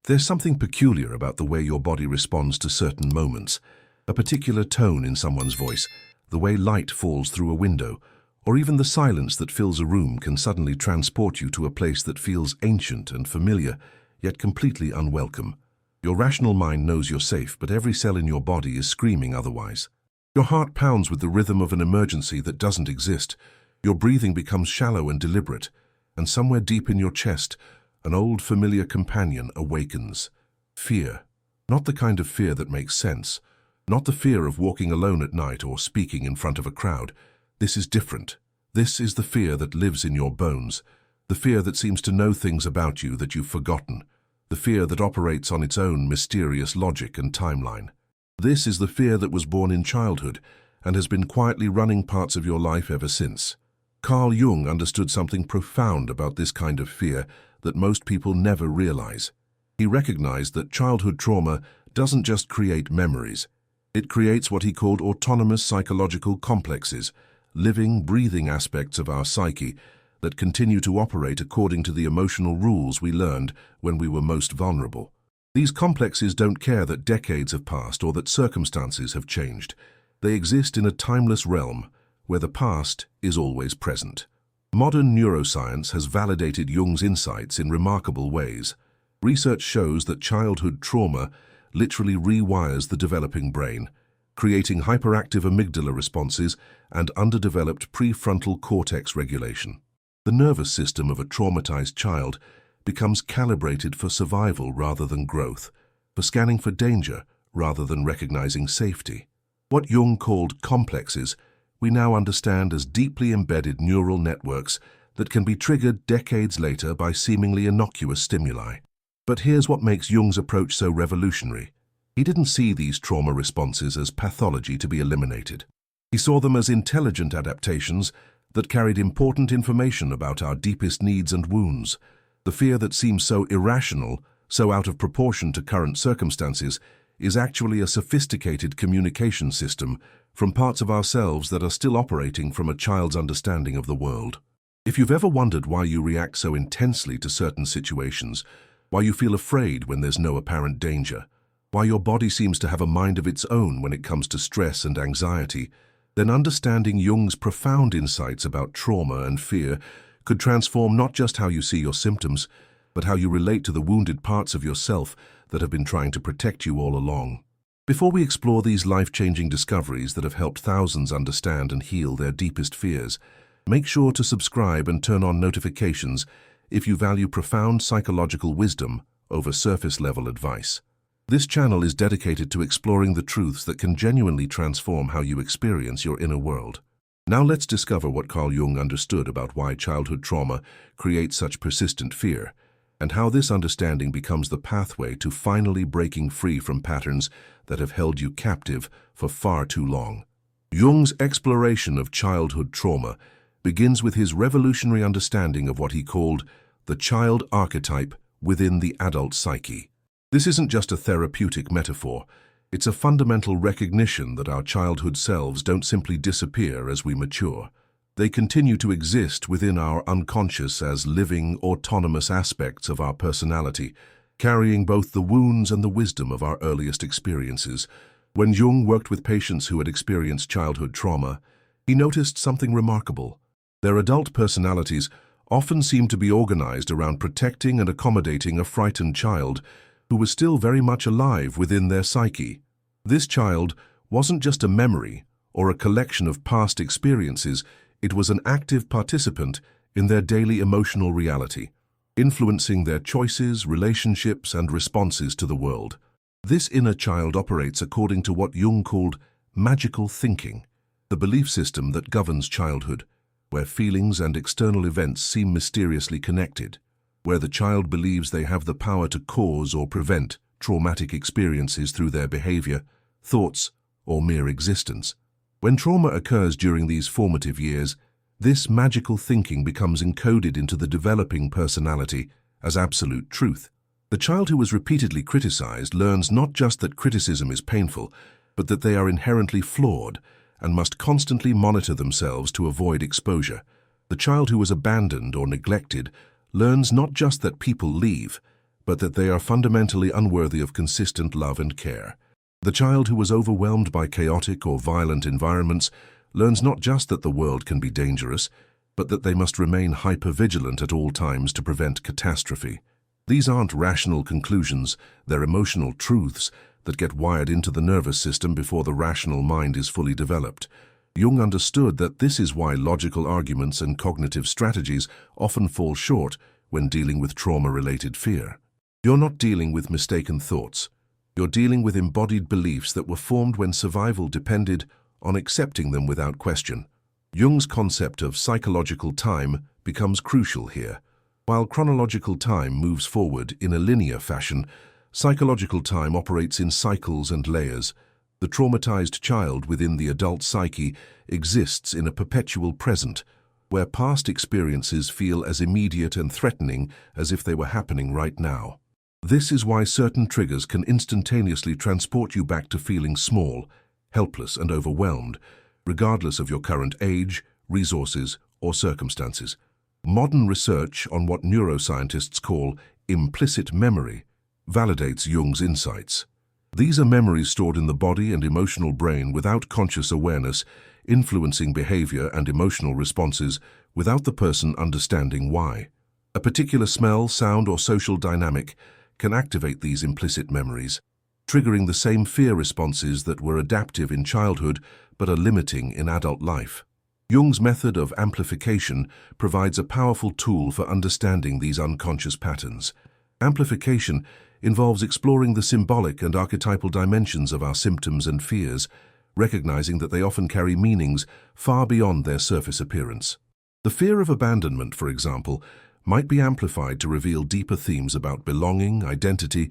There's something peculiar about the way your body responds to certain moments, a particular tone in someone's voice, the way light falls through a window, or even the silence that fills a room can suddenly transport you to a place that feels ancient and familiar, yet completely unwelcome. Your rational mind knows you're safe, but every cell in your body is screaming otherwise. Your heart pounds with the rhythm of an emergency that doesn't exist. Your breathing becomes shallow and deliberate, and somewhere deep in your chest, an old familiar companion awakens. Fear. Not the kind of fear that makes sense. Not the fear of walking alone at night or speaking in front of a crowd. This is different. This is the fear that lives in your bones. The fear that seems to know things about you that you've forgotten. The fear that operates on its own mysterious logic and timeline. This is the fear that was born in childhood and has been quietly running parts of your life ever since. Carl Jung understood something profound about this kind of fear that most people never realize. He recognized that childhood trauma doesn't just create memories. It creates what he called autonomous psychological complexes, living, breathing aspects of our psyche that continue to operate according to the emotional rules we learned when we were most vulnerable. These complexes don't care that decades have passed or that circumstances have changed. They exist in a timeless realm where the past is always present. Modern neuroscience has validated Jung's insights in remarkable ways. Research shows that childhood trauma literally rewires the developing brain, creating hyperactive amygdala responses and underdeveloped prefrontal cortex regulation. The nervous system of a traumatized child becomes calibrated for survival rather than growth, for scanning for danger rather than recognizing safety. What Jung called complexes, we now understand as deeply embedded neural networks that can be triggered decades later by seemingly innocuous stimuli. But here's what makes Jung's approach so revolutionary. He didn't see these trauma responses as pathology to be eliminated. He saw them as intelligent adaptations that carried important information about our deepest needs and wounds. The fear that seems so irrational, so out of proportion to current circumstances, is actually a sophisticated communication system from parts of ourselves that are still operating from a child's understanding of the world. If you've ever wondered why you react so intensely to certain situations, why you feel afraid when there's no apparent danger, why your body seems to have a mind of its own when it comes to stress and anxiety, then understanding Jung's profound insights about trauma and fear could transform not just how you see your symptoms, but how you relate to the wounded parts of yourself that have been trying to protect you all along. Before we explore these life-changing discoveries that have helped thousands understand and heal their deepest fears, make sure to subscribe and turn on notifications if you value profound psychological wisdom over surface-level advice. This channel is dedicated to exploring the truths that can genuinely transform how you experience your inner world. Now let's discover what Carl Jung understood about why childhood trauma creates such persistent fear, and how this understanding becomes the pathway to finally breaking free from patterns that have held you captive for far too long. Jung's exploration of childhood trauma begins with his revolutionary understanding of what he called the child archetype within the adult psyche. This isn't just a therapeutic metaphor, it's a fundamental recognition that our childhood selves don't simply disappear as we mature. They continue to exist within our unconscious as living, autonomous aspects of our personality, carrying both the wounds and the wisdom of our earliest experiences. When Jung worked with patients who had experienced childhood trauma, he noticed something remarkable. Their adult personalities often seemed to be organized around protecting and accommodating a frightened child who was still very much alive within their psyche. This child wasn't just a memory or a collection of past experiences. It was an active participant in their daily emotional reality, influencing their choices, relationships, and responses to the world. This inner child operates according to what Jung called magical thinking, the belief system that governs childhood, where feelings and external events seem mysteriously connected, where the child believes they have the power to cause or prevent traumatic experiences through their behavior, thoughts, or mere existence. When trauma occurs during these formative years, this magical thinking becomes encoded into the developing personality as absolute truth. The child who is repeatedly criticized learns not just that criticism is painful, but that they are inherently flawed and must constantly monitor themselves to avoid exposure. The child who is abandoned or neglected learns not just that people leave, but that they are fundamentally unworthy of consistent love and care. The child who was overwhelmed by chaotic or violent environments learns not just that the world can be dangerous, but that they must remain hyper-vigilant at all times to prevent catastrophe. These aren't rational conclusions, they're emotional truths that get wired into the nervous system before the rational mind is fully developed. Jung understood that this is why logical arguments and cognitive strategies often fall short when dealing with trauma-related fear. You're not dealing with mistaken thoughts. You're dealing with embodied beliefs that were formed when survival depended on accepting them without question. Jung's concept of psychological time becomes crucial here. While chronological time moves forward in a linear fashion, psychological time operates in cycles and layers. The traumatized child within the adult psyche exists in a perpetual present, where past experiences feel as immediate and threatening as if they were happening right now. This is why certain triggers can instantaneously transport you back to feeling small, helpless, and overwhelmed, regardless of your current age, resources, or circumstances. Modern research on what neuroscientists call implicit memory validates Jung's insights. These are memories stored in the body and emotional brain without conscious awareness, influencing behavior and emotional responses without the person understanding why. A particular smell, sound, or social dynamic can activate these implicit memories, triggering the same fear responses that were adaptive in childhood but are limiting in adult life. Jung's method of amplification provides a powerful tool for understanding these unconscious patterns. Amplification involves exploring the symbolic and archetypal dimensions of our symptoms and fears, recognizing that they often carry meanings far beyond their surface appearance. The fear of abandonment, for example, might be amplified to reveal deeper themes about belonging, identity,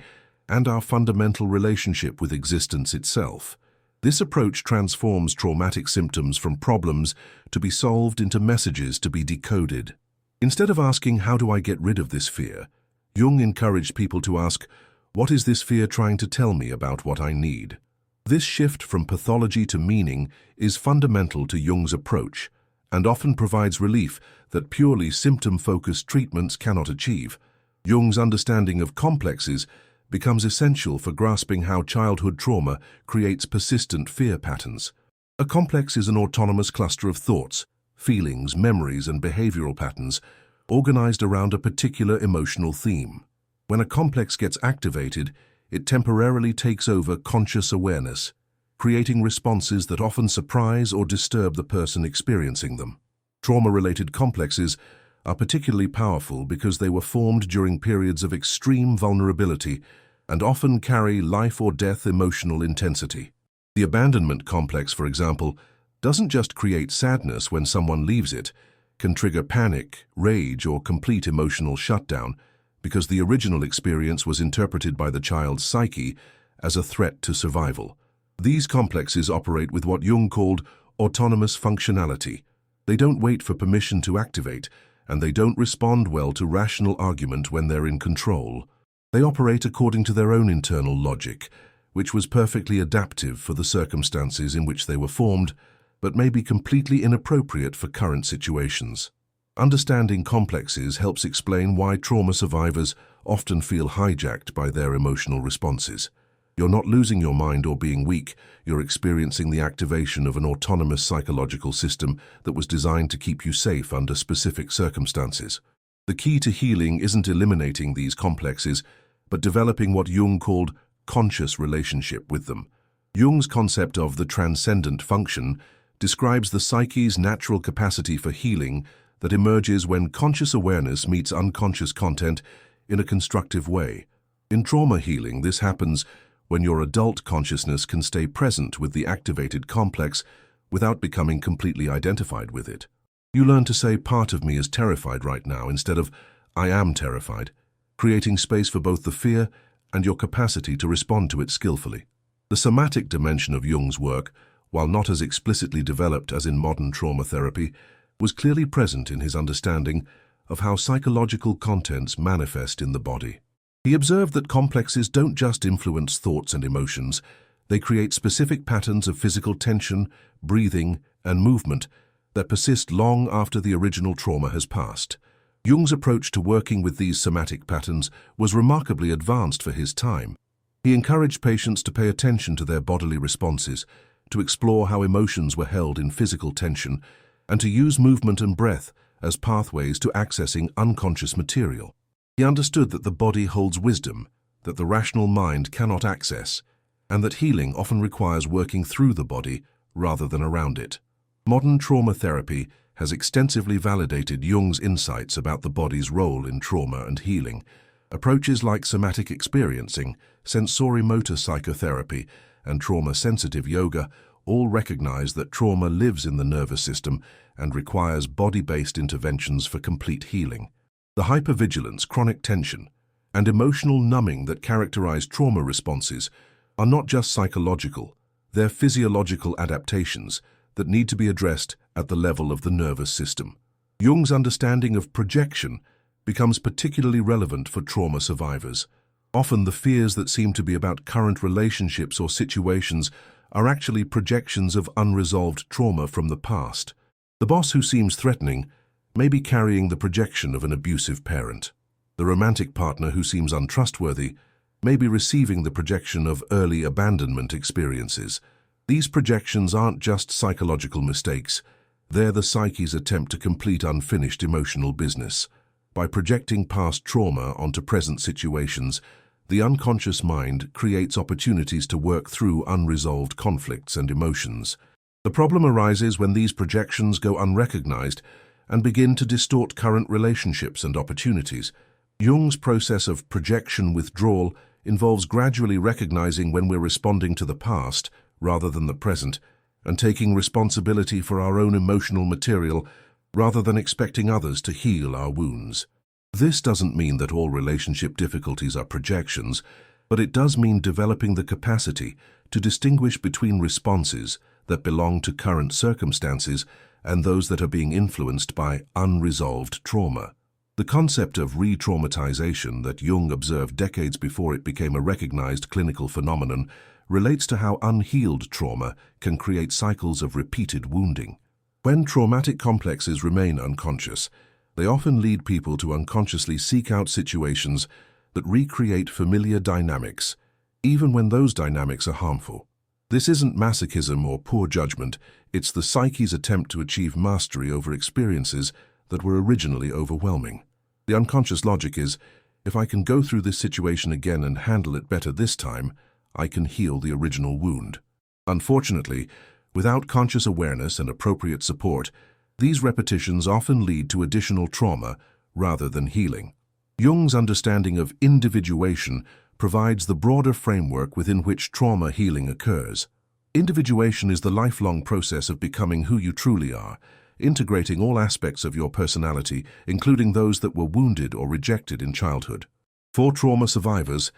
and our fundamental relationship with existence itself. This approach transforms traumatic symptoms from problems to be solved into messages to be decoded. Instead of asking, "How do I get rid of this fear?" Jung encouraged people to ask, "What is this fear trying to tell me about what I need?" This shift from pathology to meaning is fundamental to Jung's approach and often provides relief that purely symptom-focused treatments cannot achieve. Jung's understanding of complexes becomes essential for grasping how childhood trauma creates persistent fear patterns. A complex is an autonomous cluster of thoughts, feelings, memories, and behavioral patterns organized around a particular emotional theme. When a complex gets activated, it temporarily takes over conscious awareness, creating responses that often surprise or disturb the person experiencing them. Trauma-related complexes are particularly powerful because they were formed during periods of extreme vulnerability and often carry life-or-death emotional intensity. The abandonment complex, for example, doesn't just create sadness when someone leaves it, can trigger panic, rage, or complete emotional shutdown because the original experience was interpreted by the child's psyche as a threat to survival. These complexes operate with what Jung called autonomous functionality. They don't wait for permission to activate, and they don't respond well to rational argument when they're in control. They operate according to their own internal logic, which was perfectly adaptive for the circumstances in which they were formed, but may be completely inappropriate for current situations. Understanding complexes helps explain why trauma survivors often feel hijacked by their emotional responses. You're not losing your mind or being weak, you're experiencing the activation of an autonomous psychological system that was designed to keep you safe under specific circumstances. The key to healing isn't eliminating these complexes, but developing what Jung called conscious relationship with them. Jung's concept of the transcendent function describes the psyche's natural capacity for healing that emerges when conscious awareness meets unconscious content in a constructive way. In trauma healing, this happens when your adult consciousness can stay present with the activated complex without becoming completely identified with it. You learn to say, "Part of me is terrified right now," instead of "I am terrified," creating space for both the fear and your capacity to respond to it skillfully. The somatic dimension of Jung's work, while not as explicitly developed as in modern trauma therapy, was clearly present in his understanding of how psychological contents manifest in the body. He observed that complexes don't just influence thoughts and emotions, they create specific patterns of physical tension, breathing, and movement that persist long after the original trauma has passed. Jung's approach to working with these somatic patterns was remarkably advanced for his time. He encouraged patients to pay attention to their bodily responses, to explore how emotions were held in physical tension, and to use movement and breath as pathways to accessing unconscious material. He understood that the body holds wisdom that the rational mind cannot access, and that healing often requires working through the body rather than around it. Modern trauma therapy has extensively validated Jung's insights about the body's role in trauma and healing. Approaches like somatic experiencing, sensorimotor psychotherapy, and trauma-sensitive yoga all recognize that trauma lives in the nervous system and requires body-based interventions for complete healing. The hypervigilance, chronic tension, and emotional numbing that characterize trauma responses are not just psychological, they're physiological adaptations that need to be addressed at the level of the nervous system. Jung's understanding of projection becomes particularly relevant for trauma survivors. Often the fears that seem to be about current relationships or situations are actually projections of unresolved trauma from the past. The boss who seems threatening may be carrying the projection of an abusive parent. The romantic partner who seems untrustworthy may be receiving the projection of early abandonment experiences. These projections aren't just psychological mistakes, they're the psyche's attempt to complete unfinished emotional business. By projecting past trauma onto present situations, the unconscious mind creates opportunities to work through unresolved conflicts and emotions. The problem arises when these projections go unrecognized and begin to distort current relationships and opportunities. Jung's process of projection withdrawal involves gradually recognizing when we're responding to the past rather than the present, and taking responsibility for our own emotional material rather than expecting others to heal our wounds. This doesn't mean that all relationship difficulties are projections, but it does mean developing the capacity to distinguish between responses that belong to current circumstances and those that are being influenced by unresolved trauma. The concept of re-traumatization that Jung observed decades before it became a recognized clinical phenomenon relates to how unhealed trauma can create cycles of repeated wounding. When traumatic complexes remain unconscious, they often lead people to unconsciously seek out situations that recreate familiar dynamics, even when those dynamics are harmful. This isn't masochism or poor judgment, it's the psyche's attempt to achieve mastery over experiences that were originally overwhelming. The unconscious logic is, if I can go through this situation again and handle it better this time, I can heal the original wound. Unfortunately, without conscious awareness and appropriate support, these repetitions often lead to additional trauma rather than healing. Jung's understanding of individuation provides the broader framework within which trauma healing occurs. Individuation is the lifelong process of becoming who you truly are, integrating all aspects of your personality, including those that were wounded or rejected in childhood. For trauma survivors,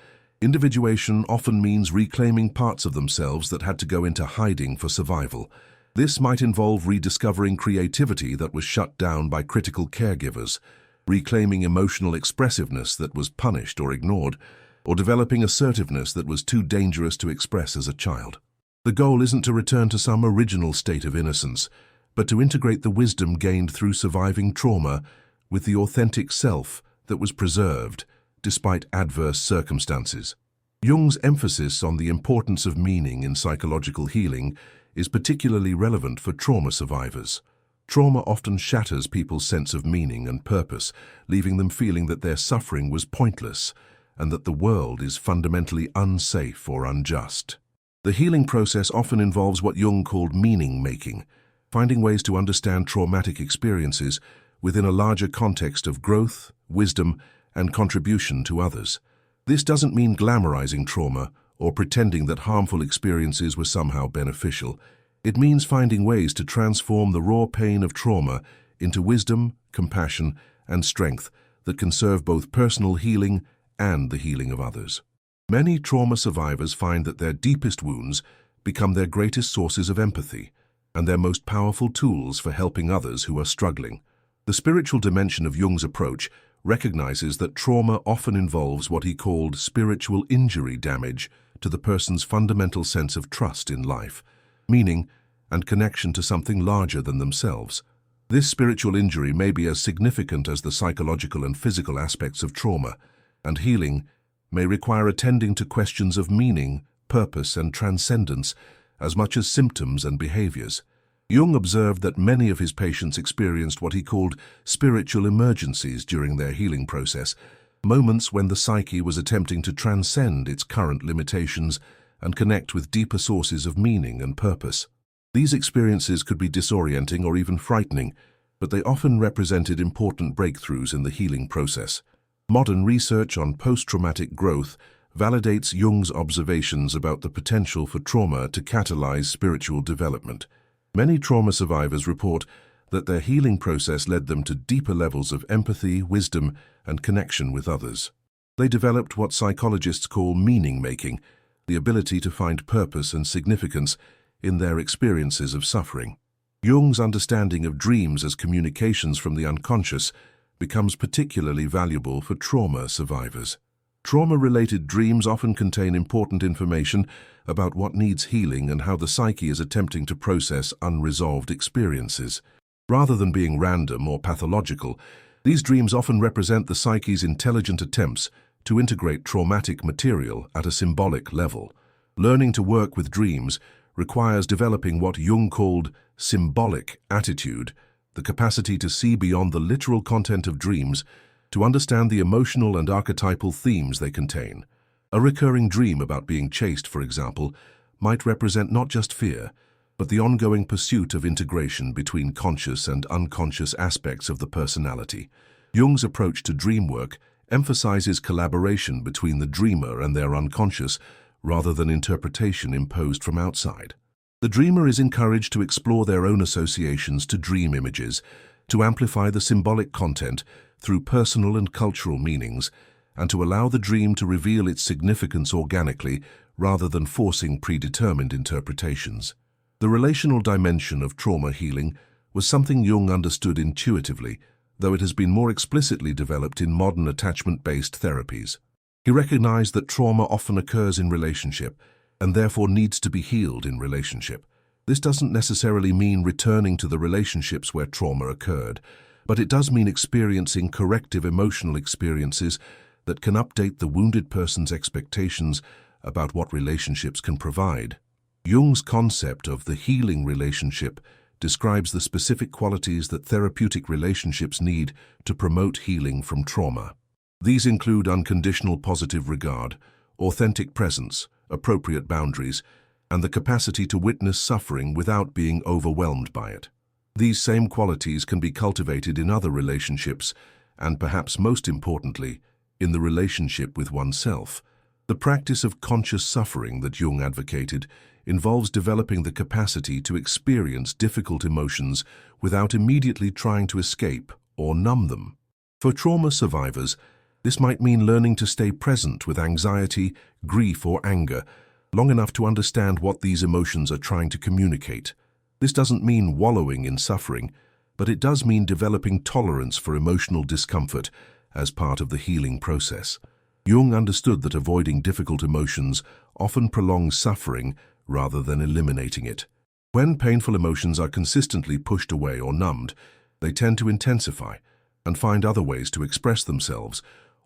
individuation often means reclaiming parts of themselves that had to go into hiding for survival. This might involve rediscovering creativity that was shut down by critical caregivers, reclaiming emotional expressiveness that was punished or ignored, or developing assertiveness that was too dangerous to express as a child. The goal isn't to return to some original state of innocence, but to integrate the wisdom gained through surviving trauma with the authentic self that was preserved despite adverse circumstances. Jung's emphasis on the importance of meaning in psychological healing is particularly relevant for trauma survivors. Trauma often shatters people's sense of meaning and purpose, leaving them feeling that their suffering was pointless and that the world is fundamentally unsafe or unjust. The healing process often involves what Jung called meaning-making, finding ways to understand traumatic experiences within a larger context of growth, wisdom, and contribution to others. This doesn't mean glamorizing trauma or pretending that harmful experiences were somehow beneficial. It means finding ways to transform the raw pain of trauma into wisdom, compassion, and strength that can serve both personal healing and the healing of others. Many trauma survivors find that their deepest wounds become their greatest sources of empathy and their most powerful tools for helping others who are struggling. The spiritual dimension of Jung's approach recognizes that trauma often involves what he called spiritual injury damage to the person's fundamental sense of trust in life, meaning, and connection to something larger than themselves. This spiritual injury may be as significant as the psychological and physical aspects of trauma, and healing may require attending to questions of meaning, purpose, and transcendence as much as symptoms and behaviors. Jung observed that many of his patients experienced what he called spiritual emergencies during their healing process, moments when the psyche was attempting to transcend its current limitations and connect with deeper sources of meaning and purpose. These experiences could be disorienting or even frightening, but they often represented important breakthroughs in the healing process. Modern research on post-traumatic growth validates Jung's observations about the potential for trauma to catalyze spiritual development. Many trauma survivors report that their healing process led them to deeper levels of empathy, wisdom, and connection with others. They developed what psychologists call meaning-making, the ability to find purpose and significance in their experiences of suffering. Jung's understanding of dreams as communications from the unconscious becomes particularly valuable for trauma survivors. Trauma-related dreams often contain important information about what needs healing and how the psyche is attempting to process unresolved experiences. Rather than being random or pathological, these dreams often represent the psyche's intelligent attempts to integrate traumatic material at a symbolic level. Learning to work with dreams requires developing what Jung called symbolic attitude, the capacity to see beyond the literal content of dreams to understand the emotional and archetypal themes they contain. A recurring dream about being chased, for example, might represent not just fear, but the ongoing pursuit of integration between conscious and unconscious aspects of the personality. Jung's approach to dream work emphasizes collaboration between the dreamer and their unconscious, rather than interpretation imposed from outside. The dreamer is encouraged to explore their own associations to dream images, to amplify the symbolic content through personal and cultural meanings, and to allow the dream to reveal its significance organically rather than forcing predetermined interpretations. The relational dimension of trauma healing was something Jung understood intuitively, though it has been more explicitly developed in modern attachment-based therapies. He recognized that trauma often occurs in relationship and therefore needs to be healed in relationship. This doesn't necessarily mean returning to the relationships where trauma occurred, but it does mean experiencing corrective emotional experiences that can update the wounded person's expectations about what relationships can provide. Jung's concept of the healing relationship describes the specific qualities that therapeutic relationships need to promote healing from trauma. These include unconditional positive regard, authentic presence, appropriate boundaries, and the capacity to witness suffering without being overwhelmed by it. These same qualities can be cultivated in other relationships, and perhaps most importantly, in the relationship with oneself. The practice of conscious suffering that Jung advocated involves developing the capacity to experience difficult emotions without immediately trying to escape or numb them. For trauma survivors, this might mean learning to stay present with anxiety, grief, or anger long enough to understand what these emotions are trying to communicate. This doesn't mean wallowing in suffering, but it does mean developing tolerance for emotional discomfort as part of the healing process. Jung understood that avoiding difficult emotions often prolongs suffering rather than eliminating it. When painful emotions are consistently pushed away or numbed, they tend to intensify and find other ways to express themselves,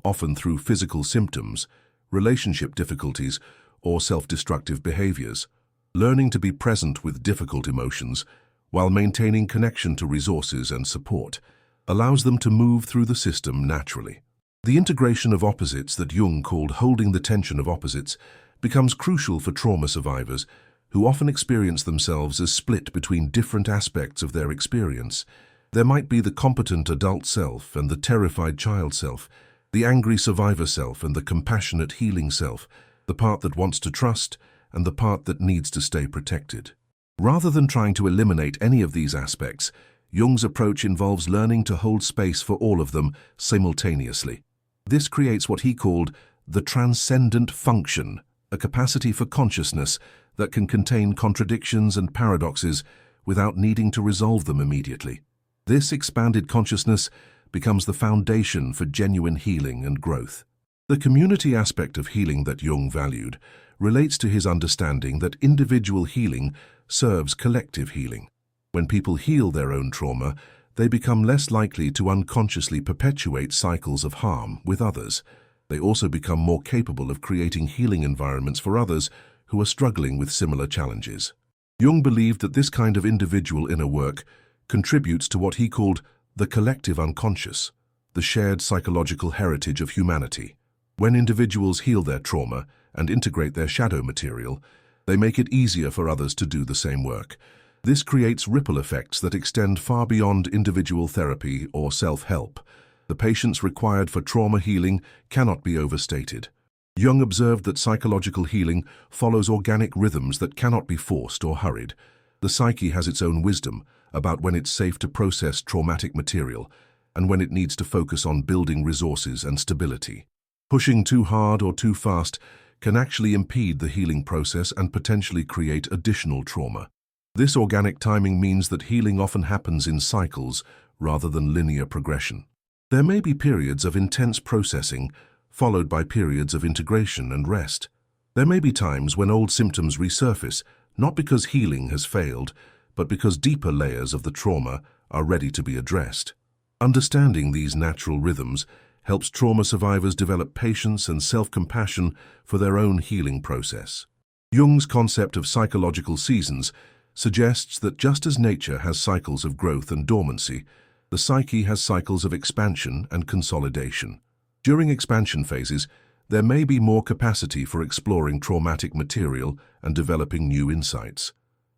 often through physical symptoms, relationship difficulties, or self-destructive behaviors. Learning to be present with difficult emotions while maintaining connection to resources and support allows them to move through the system naturally. The integration of opposites that Jung called holding the tension of opposites becomes crucial for trauma survivors who often experience themselves as split between different aspects of their experience. There might be the competent adult self and the terrified child self, the angry survivor self and the compassionate healing self, the part that wants to trust and the part that needs to stay protected. Rather than trying to eliminate any of these aspects, Jung's approach involves learning to hold space for all of them simultaneously. This creates what he called the transcendent function, a capacity for consciousness that can contain contradictions and paradoxes without needing to resolve them immediately. This expanded consciousness becomes the foundation for genuine healing and growth. The community aspect of healing that Jung valued relates to his understanding that individual healing serves collective healing. When people heal their own trauma, they become less likely to unconsciously perpetuate cycles of harm with others. They also become more capable of creating healing environments for others who are struggling with similar challenges. Jung believed that this kind of individual inner work contributes to what he called the collective unconscious, the shared psychological heritage of humanity. When individuals heal their trauma and integrate their shadow material, they make it easier for others to do the same work. This creates ripple effects that extend far beyond individual therapy or self-help. The patience required for trauma healing cannot be overstated. Jung observed that psychological healing follows organic rhythms that cannot be forced or hurried. The psyche has its own wisdom about when it's safe to process traumatic material and when it needs to focus on building resources and stability. Pushing too hard or too fast can actually impede the healing process and potentially create additional trauma. This organic timing means that healing often happens in cycles rather than linear progression. There may be periods of intense processing, followed by periods of integration and rest. There may be times when old symptoms resurface, not because healing has failed, but because deeper layers of the trauma are ready to be addressed. Understanding these natural rhythms helps trauma survivors develop patience and self-compassion for their own healing process. Jung's concept of psychological seasons suggests that just as nature has cycles of growth and dormancy, the psyche has cycles of expansion and consolidation. During expansion phases, there may be more capacity for exploring traumatic material and developing new insights.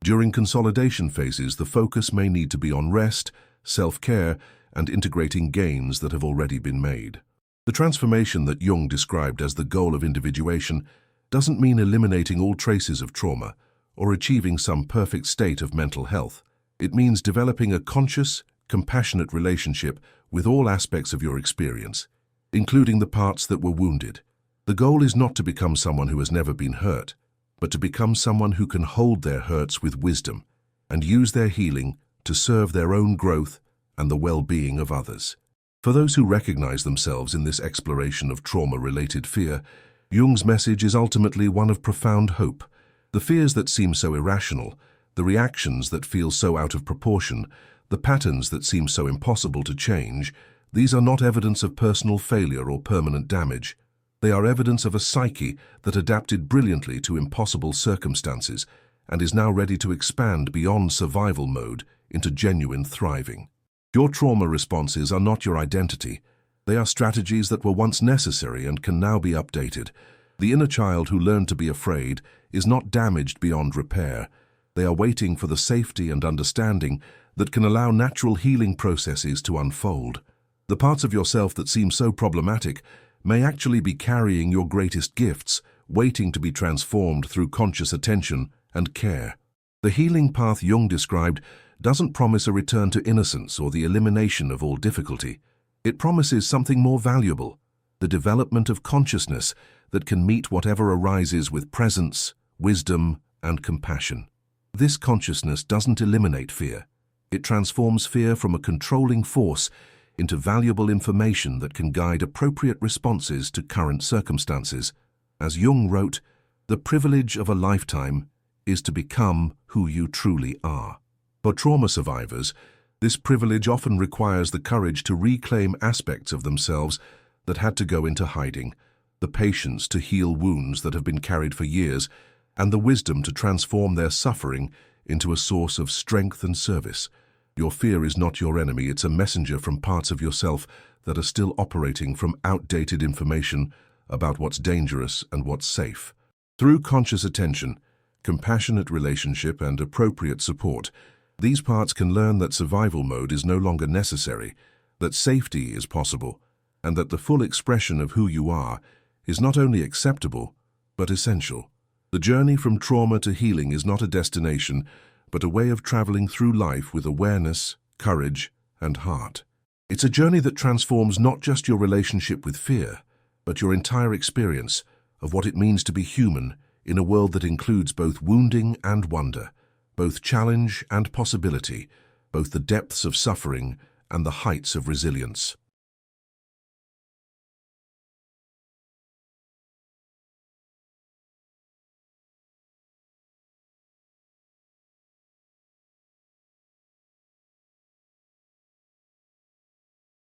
During consolidation phases, the focus may need to be on rest, self-care, and integrating gains that have already been made. The transformation that Jung described as the goal of individuation doesn't mean eliminating all traces of trauma or achieving some perfect state of mental health. It means developing a conscious, compassionate relationship with all aspects of your experience, including the parts that were wounded. The goal is not to become someone who has never been hurt, but to become someone who can hold their hurts with wisdom and use their healing to serve their own growth and the well-being of others. For those who recognize themselves in this exploration of trauma-related fear, Jung's message is ultimately one of profound hope. The fears that seem so irrational, the reactions that feel so out of proportion, the patterns that seem so impossible to change, these are not evidence of personal failure or permanent damage. They are evidence of a psyche that adapted brilliantly to impossible circumstances and is now ready to expand beyond survival mode into genuine thriving. Your trauma responses are not your identity. They are strategies that were once necessary and can now be updated. The inner child who learned to be afraid is not damaged beyond repair. They are waiting for the safety and understanding that can allow natural healing processes to unfold. The parts of yourself that seem so problematic may actually be carrying your greatest gifts, waiting to be transformed through conscious attention and care. The healing path Jung described doesn't promise a return to innocence or the elimination of all difficulty. It promises something more valuable, the development of consciousness that can meet whatever arises with presence, wisdom, and compassion. This consciousness doesn't eliminate fear. It transforms fear from a controlling force into valuable information that can guide appropriate responses to current circumstances. As Jung wrote, "The privilege of a lifetime is to become who you truly are." For trauma survivors, this privilege often requires the courage to reclaim aspects of themselves that had to go into hiding, the patience to heal wounds that have been carried for years, and the wisdom to transform their suffering into a source of strength and service. Your fear is not your enemy, it's a messenger from parts of yourself that are still operating from outdated information about what's dangerous and what's safe. Through conscious attention, compassionate relationship, and appropriate support, these parts can learn that survival mode is no longer necessary, that safety is possible, and that the full expression of who you are is not only acceptable, but essential. The journey from trauma to healing is not a destination, but a way of traveling through life with awareness, courage, and heart. It's a journey that transforms not just your relationship with fear, but your entire experience of what it means to be human in a world that includes both wounding and wonder, both challenge and possibility, both the depths of suffering and the heights of resilience.